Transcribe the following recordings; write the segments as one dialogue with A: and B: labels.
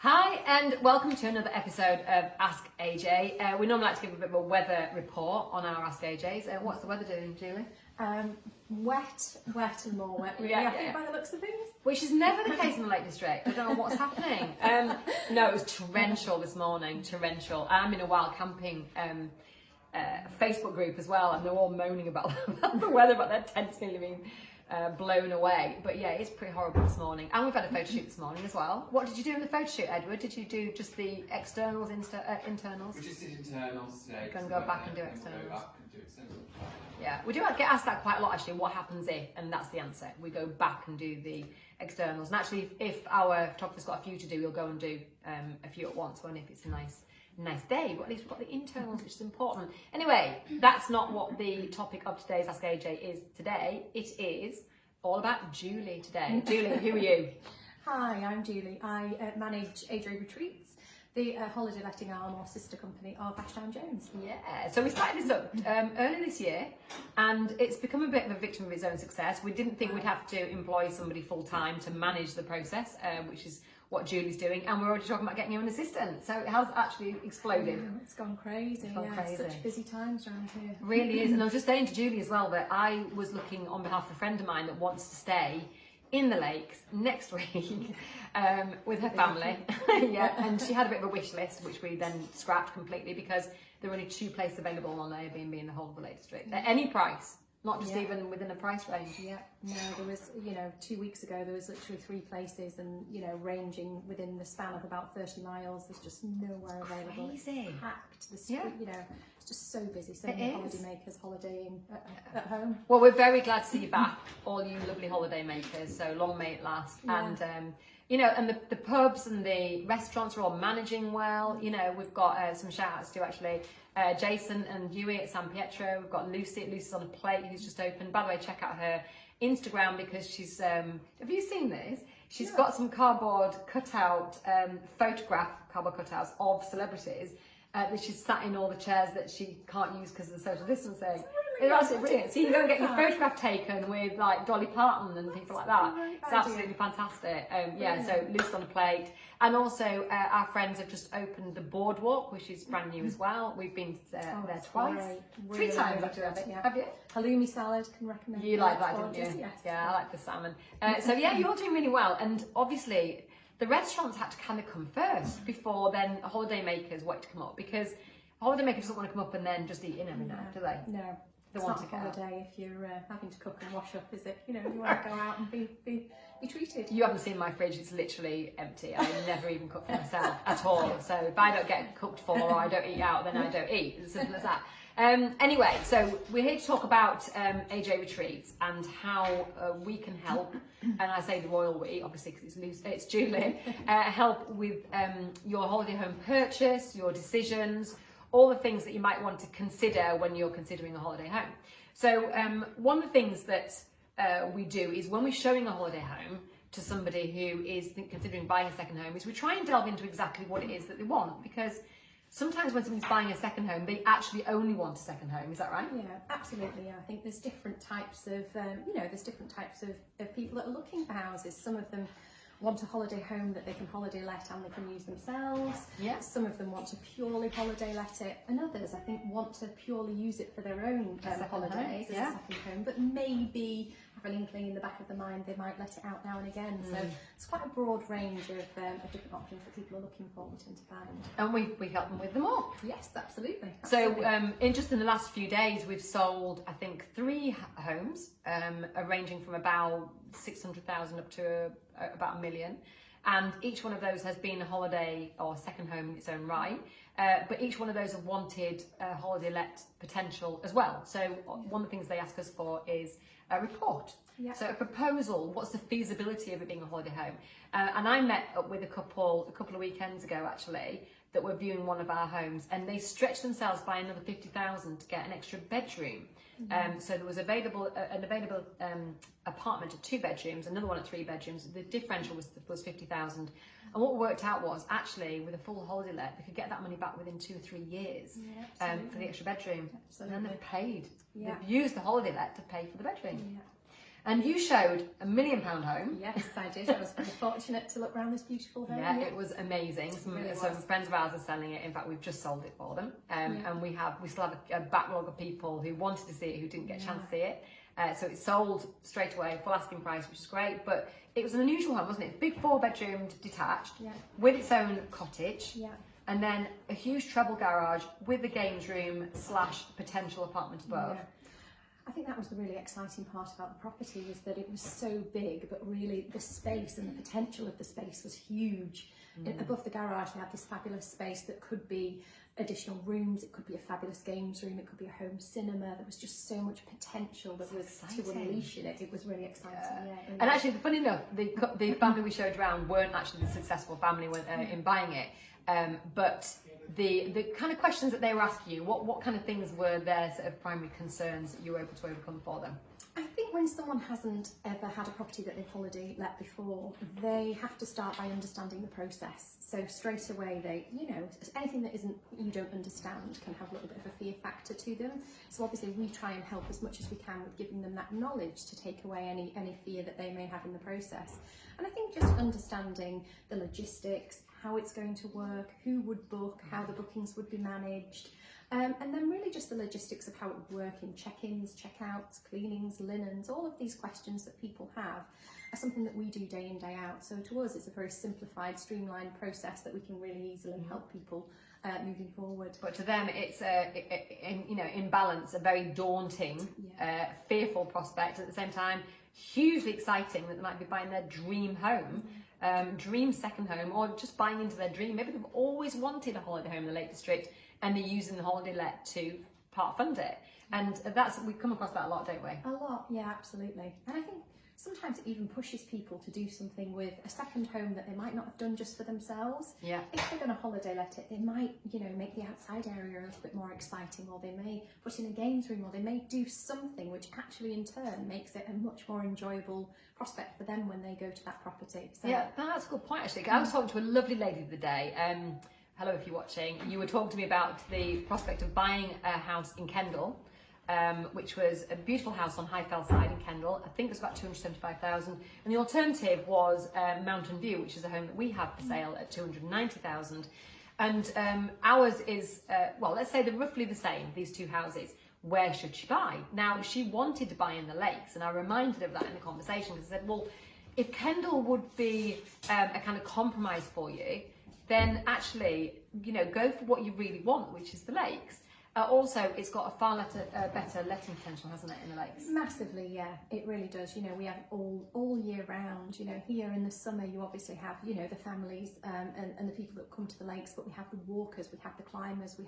A: Hi and welcome to another episode of Ask AJ. We normally like to give a bit of a weather report on our Ask AJs. What's the weather doing, Julie?
B: Wet and more wet.
A: Yeah,
B: I think by the looks of things.
A: Which is never the case in the Lake District. I don't know what's happening. No, it was torrential this morning, torrential. I'm in a wild camping Facebook group as well, and they're all moaning about the weather, about their tents nearly being blown away. But yeah, it's pretty horrible this morning. And we've had a photo shoot this morning as well. What did you do in the photo shoot, Edward? Did you do just the externals, internals?
C: We just did internals today.
A: Can go back and do externals.
C: We'll go back and do externals.
A: Yeah, we do get asked that quite a lot actually. What happens if? And that's the answer. We go back and do the externals. And actually, if our photographer's got a few to do, we'll go and do a few at once. When if it's a nice day, but at least we've got the internals, which is important. Anyway, that's not what the topic of today's Ask AJ is today. It is all about Julie today. Julie, who are you?
B: Hi, I'm Julie. I manage AJ Retreats, the holiday letting arm or sister company of Ashdown Jones.
A: Yeah, so we started this up early this year, and it's become a bit of a victim of its own success. We didn't think we'd have to employ somebody full time to manage the process, which is what Julie's doing, and we're already talking about getting you an assistant. So it has actually exploded.
B: It's gone crazy.
A: It's gone crazy.
B: Such busy times around here.
A: Really is. And I was just saying to Julie as well that I was looking on behalf of a friend of mine that wants to stay in the lakes next week with her family. Yeah, and she had a bit of a wish list, which we then scrapped completely because there were only 2 places available on Airbnb in the whole of the Lake District at any price. Not just even within a price range.
B: Yeah, no, there was, 2 weeks ago, there was literally 3 places and, ranging within the span of about 30 miles. There's just nowhere available.
A: Crazy.
B: It's packed. The street, it's just so busy. So many holidaymakers holidaying at home.
A: Well, we're very glad to see you back, all you lovely holiday makers. So long may it last. Yeah. And, and the pubs and the restaurants are all managing well. We've got some shout outs to actually Jason and Huey at San Pietro. We've got Lucy at Lucy's on a Plate, who's just opened. By the way, check out her Instagram because she's, have you seen this? She's got some cardboard cutouts of celebrities that she's sat in all the chairs that she can't use because of the social distancing. It's absolutely brilliant. So you can go and get your photograph taken with like Dolly Parton and people like that. It's absolutely fantastic. So Lucy's on a Plate. And also our friends have just opened the Boardwalk, which is brand new as well. We've been there twice. Really 3 times actually. Have you?
B: Halloumi salad, can recommend.
A: You like that, didn't you?
B: Yes.
A: Yeah, I like the salmon. So yeah, you're doing really well. And obviously the restaurants had to kind of come first before then holidaymakers wait to come up, because a holidaymaker doesn't want to come up and then just eat in every night, do they?
B: No.
A: They
B: It's
A: want
B: not
A: to
B: a
A: get
B: holiday if you're having to cook and wash up, is it? You want to go out and be treated.
A: You haven't seen my fridge, it's literally empty. I never even cook for myself at all. So if I don't get cooked for or I don't eat out, then I don't eat. It's as simple as that. Anyway, so we're here to talk about AJ Retreats and how we can help, and I say the royal we, obviously because it's Julie, help with your holiday home purchase, your decisions, all the things that you might want to consider when you're considering a holiday home. So one of the things that we do is when we're showing a holiday home to somebody who is considering buying a second home, is we try and delve into exactly what it is that they want, because sometimes when somebody's buying a second home, they actually only want a second home. Is that right?
B: Yeah, absolutely. I think there's different types of, of people that are looking for houses. Some of them want a holiday home that they can holiday let and they can use themselves.
A: Yeah.
B: Some of them want to purely holiday let it, and others, I think, want to purely use it for their own holidays as a second home, but maybe have an inkling in the back of their mind they might let it out now and again. So it's quite a broad range of different options that people are looking for, we tend to find.
A: And we help them with them all.
B: Yes, absolutely.
A: So in the last few days, we've sold, I think, 3 homes, ranging from about 600,000 up to about $1 million. And each one of those has been a holiday or second home in its own right. But each one of those have wanted a holiday let potential as well. So one of the things they ask us for is a report.
B: Yeah.
A: So a proposal, what's the feasibility of it being a holiday home? And I met up with a couple of weekends ago actually that were viewing one of our homes, and they stretched themselves by another 50,000 to get an extra bedroom. So there was an available apartment at 2 bedrooms, another one at 3 bedrooms. The differential was 50,000, and what worked out was actually with a full holiday let, they could get that money back within 2 or 3 years for the extra bedroom.
B: Absolutely.
A: And then they've paid.
B: Yeah.
A: They've used the holiday let to pay for the bedroom.
B: Yeah.
A: And you showed £1 million home.
B: Yes, I did. I was very fortunate to look around this beautiful home.
A: Yeah, it was amazing. Some friends of ours are selling it. In fact, we've just sold it for them. And we still have a backlog of people who wanted to see it who didn't get a chance to see it. So it sold straight away, full asking price, which is great. But it was an unusual home, wasn't it? Big 4-bedroomed detached with its own cottage.
B: Yeah.
A: And then a huge treble garage with a games room / potential apartment above.
B: Yeah. I think that was the really exciting part about the property, was that it was so big, but really the space and the potential of the space was huge. Above the garage, they had this fabulous space that could be additional rooms, it could be a fabulous games room, it could be a home cinema. There was just so much potential that was to unleash in it. It was really exciting. Yeah, really.
A: And actually, funny enough, the family we showed around weren't actually the successful family in buying it. But the kind of questions that they were asking you, what kind of things were their sort of primary concerns that you were able to overcome for them?
B: I think when someone hasn't ever had a property that they've holiday let before, they have to start by understanding the process. So straight away, anything that you don't understand can have a little bit of a fear factor to them. So obviously we try and help as much as we can with giving them that knowledge to take away any fear that they may have in the process. And I think just understanding the logistics, how it's going to work, who would book, how the bookings would be managed, and then really just the logistics of how it would work in check-ins, check-outs, cleanings, linens. All of these questions that people have are something that we do day in, day out. So to us, it's a very simplified, streamlined process that we can really easily help people moving forward.
A: But to them, it's in balance, a very daunting, fearful prospect. At the same time, hugely exciting that they might be buying their dream home. Dream second home, or just buying into their dream. Maybe they've always wanted a holiday home in the Lake District and they're using the holiday let to part fund it. And we come across that a lot, don't we?
B: A lot, yeah, absolutely. And I think sometimes it even pushes people to do something with a second home that they might not have done just for themselves.
A: Yeah.
B: If they're going to holiday let it, they might, make the outside area a little bit more exciting, or they may put in a games room, or they may do something which actually in turn makes it a much more enjoyable prospect for them when they go to that property. So,
A: yeah, that's a good point actually. I was talking to a lovely lady the other day. Hello, if you're watching. You were talking to me about the prospect of buying a house in Kendal, which was a beautiful house on Highfell side in Kendal. I think it was about 275,000, and the alternative was Mountain View, which is a home that we have for sale at 290,000. And ours is let's say they're roughly the same, these two houses. Where should she buy? Now, she wanted to buy in the lakes, and I reminded her of that in the conversation, because I said, well, if Kendal would be a kind of compromise for you, then actually, go for what you really want, which is the lakes. Also, it's got a far better letting potential, hasn't it, in the lakes?
B: Massively, yeah, it really does. We have all year round. Here in the summer, you obviously have, the families and the people that come to the lakes, but we have the walkers, we have the climbers, we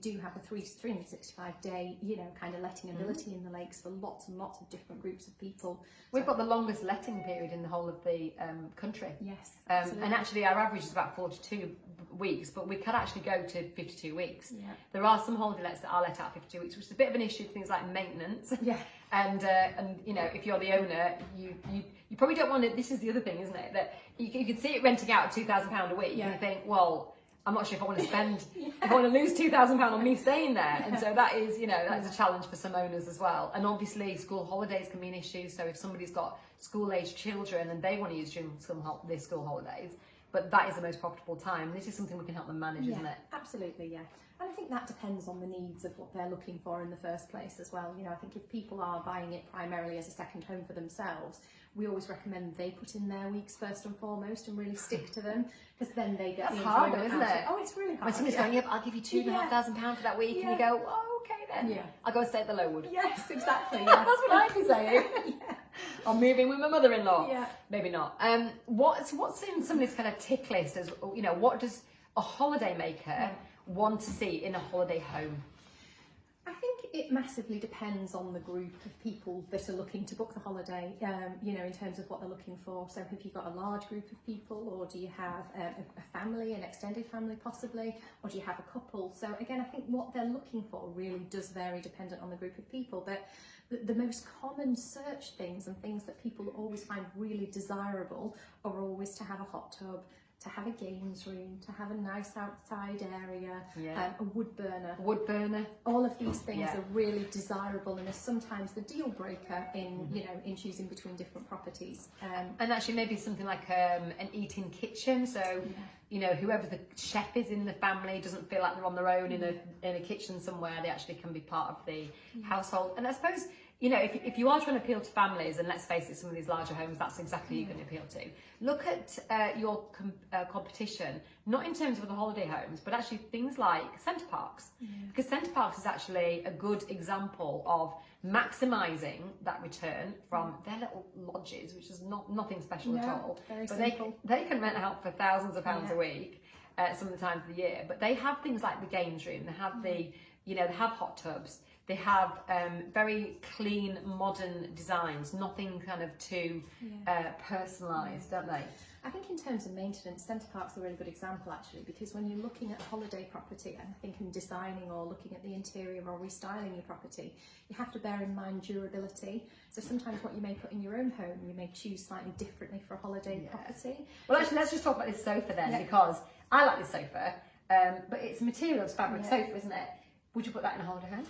B: do have a 365-day, kind of letting ability in the lakes for lots and lots of different groups of people.
A: We've got the longest letting period in the whole of the country.
B: Yes,
A: and actually our average is about 42 weeks, but we could actually go to 52 weeks.
B: Yeah.
A: There are some holiday lets that are let out 52 weeks, which is a bit of an issue for things like maintenance.
B: Yeah.
A: And if you're the owner, you probably don't want it. This is the other thing, isn't it? That you can see it renting out at £2,000 a week, and you think, well, I'm not sure if I want to spend, if I want to lose £2,000 on me staying there. And so that is, that's a challenge for some owners as well. And obviously school holidays can be an issue. So if somebody's got school-aged children and they want to use during their school holidays, but that is the most profitable time, this is something we can help them manage, isn't it?
B: Absolutely, yeah. And I think that depends on the needs of what they're looking for in the first place as well. I think if people are buying it primarily as a second home for themselves, we always recommend they put in their weeks first and foremost and really stick to them, because then they get
A: That's hard, isn't it?
B: Oh, it's really hard.
A: When somebody's going, yep, I'll give you £2,500 for that week, and you go, oh, okay then.
B: Yeah.
A: I'll go and stay at the Lowood.
B: Yes, exactly. Yeah.
A: That's what I'd be saying.
B: Yeah.
A: I'll move in with my mother-in-law.
B: Yeah.
A: Maybe not. What's in somebody's kind of tick list as, what does a holiday maker want to see in a holiday home?
B: I think it massively depends on the group of people that are looking to book the holiday, in terms of what they're looking for. So have you got a large group of people, or do you have a family, an extended family possibly, or do you have a couple? So again, I think what they're looking for really does vary dependent on the group of people. But the most common search things and things that people always find really desirable are always to have a hot tub, to have a games room, to have a nice outside area,
A: Yeah.
B: a wood burner.
A: Wood burner.
B: All of these things
A: Yeah.
B: are really desirable and are sometimes the deal breaker in in choosing between different properties.
A: And actually maybe something like an eating kitchen, so you know, whoever the chef is in the family doesn't feel like they're on their own in a kitchen somewhere. They actually can be part of the household. And I suppose, you know, if you are trying to appeal to families, and let's face it, some of these larger homes, that's exactly who you're going to appeal to. Look at your competition, not in terms of the holiday homes, but actually things like centre parks. Because centre parks is actually a good example of maximising that return from their little lodges, which is nothing special at all.
B: Very
A: but
B: simple.
A: they can rent out for thousands of pounds a week some of the times of the year. But they have things like the games room, they have they have hot tubs, they have very clean, modern designs, nothing kind of too personalised, don't they?
B: I think in terms of maintenance, centre parks are a really good example actually, because when you're looking at a holiday property and I think in designing or looking at the interior or restyling your property, you have to bear in mind durability. So sometimes what you may put in your own home, you may choose slightly differently for a holiday property.
A: Well, actually, let's just talk about this sofa then, because I like this sofa, but it's a materials fabric sofa, isn't it? Would you put that in a holiday home?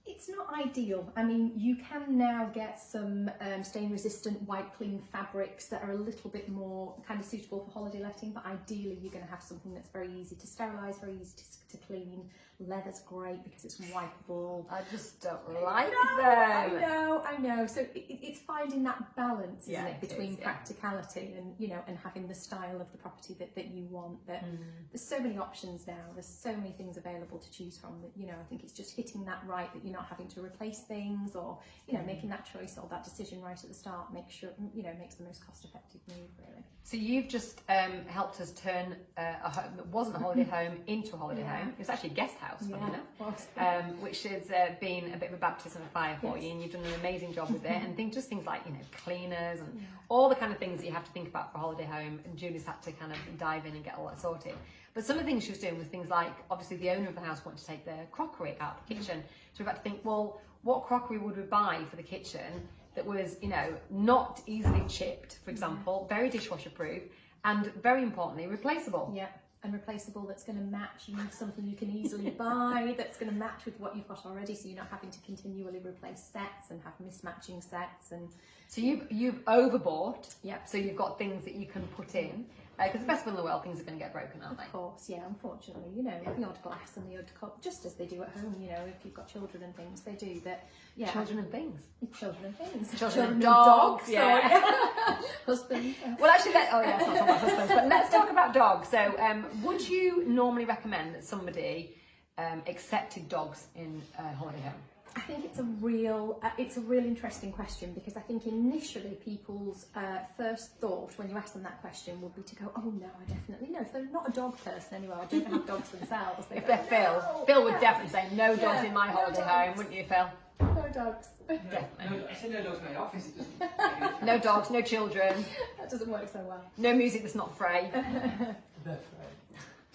B: It's not ideal. I mean, you can now get some stain resistant white clean fabrics that are a little bit more kind of suitable for holiday letting, but ideally you're going to have something that's very easy to sterilise, very easy to clean. Leather's great because it's wipeable.
A: I just don't like them.
B: I know. So it's finding that balance, isn't it, between
A: is,
B: practicality and and having the style of the property that you want. That there's so many options now. There's so many things available to choose from. That I think it's just hitting that right, that you're not having to replace things, or making that choice or that decision right at the start. Make sure makes the most cost-effective move, really.
A: So you've just helped us turn a home that wasn't a holiday home into a holiday home. It was actually a guest house, funny enough, which has been a bit of a baptism of fire for you, and you've done an amazing job with it. And things like cleaners and all the kind of things that you have to think about for a holiday home. And Julie's had to kind of dive in and get all that sorted. But some of the things she was doing was things like, obviously the owner of the house wanted to take the crockery out of the kitchen, so we've had to think, well, what crockery would we buy for the kitchen that was, not easily chipped, for example, very dishwasher proof, and very importantly, replaceable.
B: Yeah, and replaceable that's going to match. You need something you can easily buy that's going to match with what you've got already, so you're not having to continually replace sets and have mismatching sets. And
A: so you've overbought.
B: Yep.
A: So you've got things that you can put in. Because the best of all in the world, things are going to get broken, aren't they?
B: Of course, yeah, unfortunately, the odd glass and the odd cup, just as they do at home, if you've got children and things, they do that. Yeah.
A: Children and things.
B: Children and things.
A: Children and dogs.
B: Yeah. Husbands.
A: Well, actually, let's not talk about husbands, but let's talk about dogs. So, would you normally recommend that somebody accepted dogs in a holiday home?
B: I think it's a real interesting question, because I think initially people's first thought when you ask them that question would be to go, oh no, I definitely no. If they're not a dog person anyway, I don't have dogs themselves.
A: If they're Phil would definitely say no dogs in my holiday home, wouldn't you, Phil?
B: No dogs.
A: Definitely.
C: I said no dogs in my office. It doesn't.
A: No dogs, no children,
B: That doesn't work so well.
A: no music that's not free.
C: That's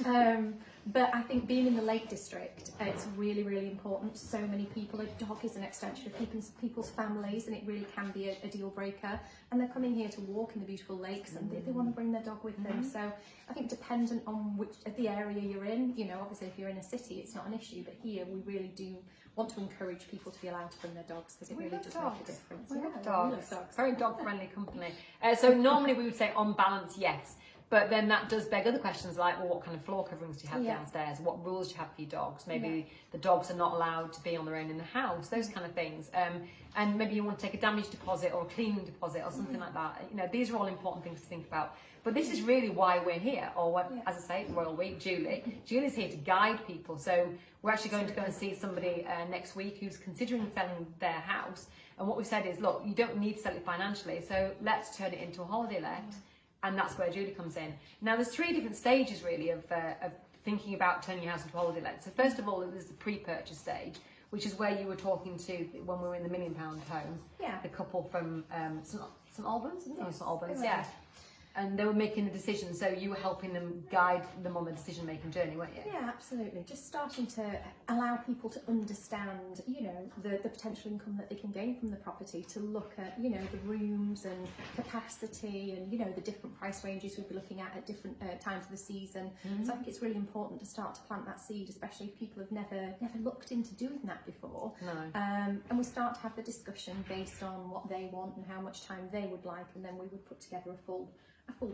C: right.
B: But I think being in the Lake District, it's really, really important. So many people, a dog is an extension of people's families, and it really can be a deal breaker. And they're coming here to walk in the beautiful lakes, and they want to bring their dog with them. So I think dependent on the area you're in, obviously if you're in a city, it's not an issue. But here we really do want to encourage people to be allowed to bring their dogs, because it really does make a difference.
A: We love
B: we
A: dogs.
B: love dogs.
A: Very dog-friendly company. So normally we would say on balance, yes. But then that does beg other questions like, well, what kind of floor coverings do you have downstairs? What rules do you have for your dogs? Maybe the dogs are not allowed to be on their own in the house, those kind of things. And maybe you want to take a damage deposit or a cleaning deposit or something like that. These are all important things to think about. But this is really why we're here, or what, as I say, Royal Week, Julie's here to guide people. So we're actually going to go and see somebody next week who's considering selling their house. And what we said is, look, you don't need to sell it financially, so let's turn it into a holiday let. And that's where Julie comes in. Now, there's 3 different stages really of thinking about turning your house into a holiday let. So first of all, there's the pre-purchase stage, which is where you were talking to when we were in the £1 million home.
B: Yeah.
A: The couple from St Albans, isn't it?
B: Yes.
A: St Albans,
B: Right.
A: yeah. And they were making the decision, so you were helping them guide them on the decision-making journey, weren't you?
B: Yeah, absolutely. Just starting to allow people to understand, you know, the potential income that they can gain from the property, to look at, you know, the rooms and capacity and, you know, the different price ranges we'd be looking at different times of the season. So I think it's really important to start to plant that seed, especially if people have never looked into doing that before.
A: No.
B: And we start to have the discussion based on what they want and how much time they would like, and then we would put together a full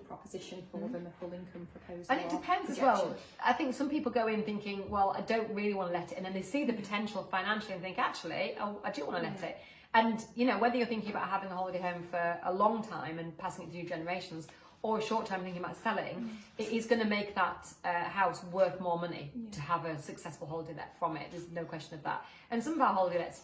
B: proposition for them, a full income proposal.
A: And it depends as well. I think some people go in thinking, well, I don't really want to let it, and then they see the potential financially and think, actually, I do want to let it. And, you know, whether you're thinking about having a holiday home for a long time and passing it to new generations, or a short time thinking about selling, it is going to make that house worth more money to have a successful holiday let from it. There's no question of that. And some of our holiday lets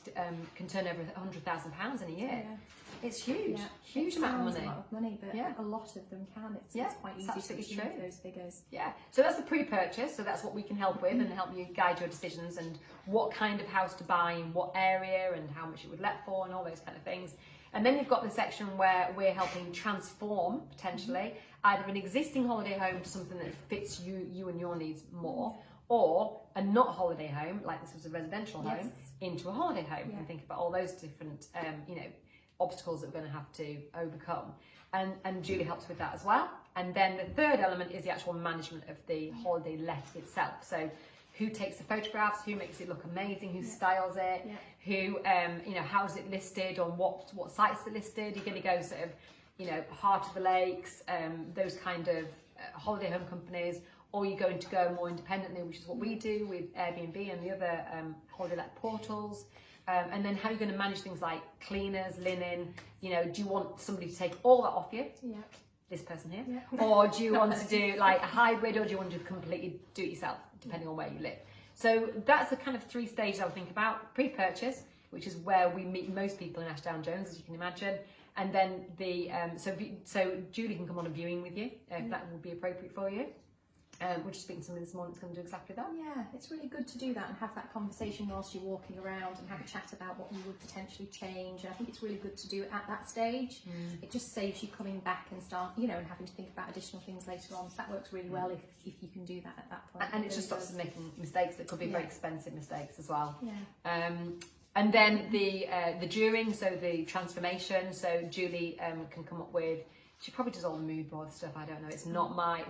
A: can turn over £100,000 in a year.
B: Yeah.
A: It's huge, huge
B: it
A: amount of
B: sounds
A: money.
B: a lot of money, but a lot of them can. It's quite easy to
A: absolutely
B: achieve
A: true.
B: those figures.
A: Yeah, so that's the pre-purchase, so that's what we can help with and help you guide your decisions and what kind of house to buy in what area and how much it would let for and all those kind of things. And then you've got the section where we're helping transform, potentially, either an existing holiday home to something that fits you and your needs more, or a not holiday home, like this was a residential home, into a holiday home, and think about all those different, you know, obstacles that we're going to have to overcome. And Julie helps with that as well. And then the third element is the actual management of the holiday let itself. So who takes the photographs, who makes it look amazing, who styles it, who, you know, how is it listed, on what sites are listed. You're going to go sort of, you know, Heart of the Lakes, those kind of holiday home companies, or you're going to go more independently, which is what we do with Airbnb and the other holiday let portals. And then how are you going to manage things like cleaners, linen? You know, do you want somebody to take all that off you? Yeah. This person here. Yeah. Or do you want to do like a hybrid, or do you want to completely do it yourself, depending on where you live? So that's the kind of 3 stages I would think about. Pre-purchase, which is where we meet most people in Ashdown-Jones, as you can imagine. And then the, so Julie can come on a viewing with you, if that would be appropriate for you. We're just speaking to somebody this morning that's going to do exactly that.
B: Yeah, it's really good to do that and have that conversation whilst you're walking around and have a chat about what you would potentially change. And I think it's really good to do it at that stage. It just saves you coming back and start, you know, and having to think about additional things later on. So that works really well if you can do that at that point.
A: And it just stops us making mistakes that could be very expensive mistakes as well.
B: Yeah.
A: And then the during, so the transformation. So Julie can come up with. She probably does all the mood board stuff. I don't know. It's not my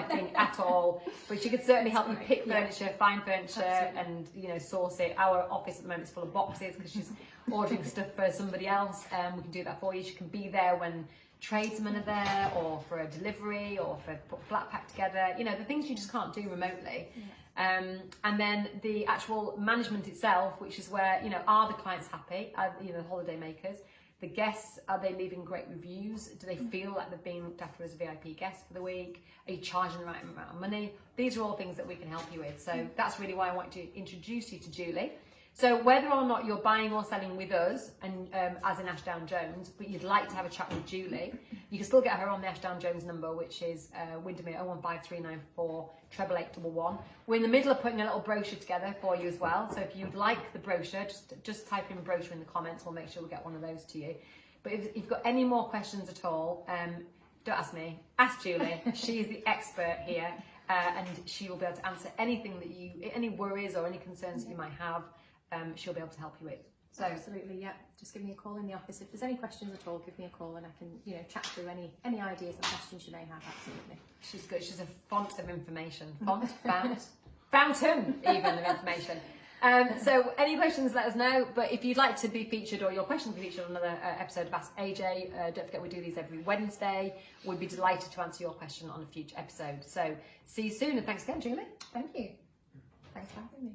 A: thing at all. But she could certainly help you pick furniture, find furniture, and you know, source it. Our office at the moment is full of boxes because she's ordering stuff for somebody else. We can do that for you. She can be there when tradesmen are there, or for a delivery, or for put flat pack together. You know, the things you just can't do remotely. And then the actual management itself, which is where, you know, are the clients happy? Are, you know, the holiday makers? The guests, are they leaving great reviews? Do they feel like they've been looked after as a VIP guest for the week? Are you charging the right amount of money? These are all things that we can help you with. So that's really why I want to introduce you to Julie. So whether or not you're buying or selling with us, and as in Ashdown-Jones, but you'd like to have a chat with Julie, you can still get her on the Ashdown-Jones number, which is Windermere 015394 88811. We're in the middle of putting a little brochure together for you as well. So if you'd like the brochure, just type in brochure in the comments. We'll make sure we get one of those to you. But if you've got any more questions at all, don't ask me, ask Julie. She's the expert here, and she will be able to answer anything that any worries or any concerns that you might have. She'll be able to help you with. So
B: absolutely, yeah. Just give me a call in the office if there's any questions at all. Give me a call and I can, you know, chat through any ideas and questions you may have. Absolutely.
A: She's good. She's a font of information. Fountain even of information. So any questions, let us know. But if you'd like to be featured, or your question to be featured on another episode of Ask AJ, don't forget we do these every Wednesday. We'd be delighted to answer your question on a future episode. So see you soon, and thanks again, Julie.
B: Thank you. Thanks for having me.